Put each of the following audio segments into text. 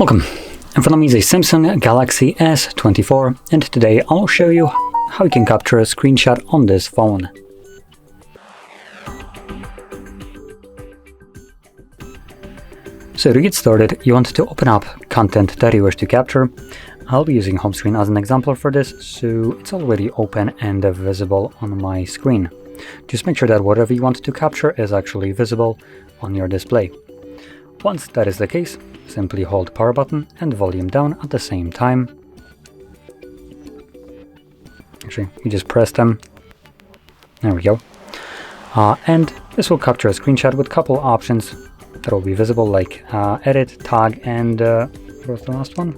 Welcome. In front of me is a Samsung Galaxy S24, and today I'll show you how you can capture a screenshot on this phone. So to get started, you want to open up content that you wish to capture. I'll be using home screen as an example for this, so it's already open and visible on my screen. Just make sure that whatever you want to capture is actually visible on your display. Once that is the case, simply hold power button and volume down at the same time. Actually, you just press them. There we go. And this will capture a screenshot with a couple options that will be visible, like edit, tag, and what was the last one?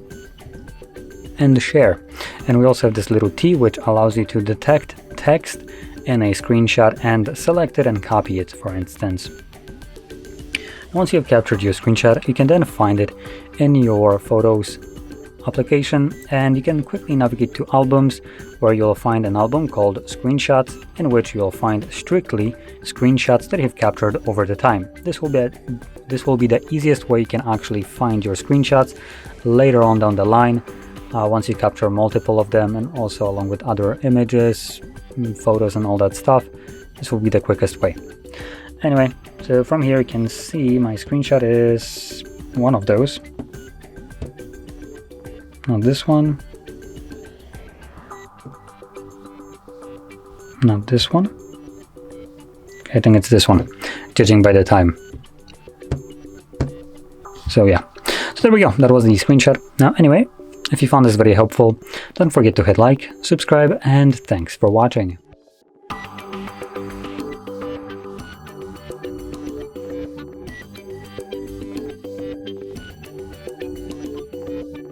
And share. And we also have this little T, which allows you to detect text in a screenshot and select it and copy it, for instance. Once you have captured your screenshot, you can then find it in your Photos application, and you can quickly navigate to Albums, where you'll find an album called Screenshots, in which you'll find strictly screenshots that you've captured over the time. This will be the easiest way you can actually find your screenshots later on down the line, once you capture multiple of them, and also along with other images, photos, and all that stuff. This will be the quickest way. Anyway, so from here you can see my screenshot is one of those. Not this one. Not this one. I think it's this one, judging by the time. So yeah, so there we go. That was the screenshot. Now anyway, if you found this very helpful, don't forget to hit like, subscribe, and thanks for watching.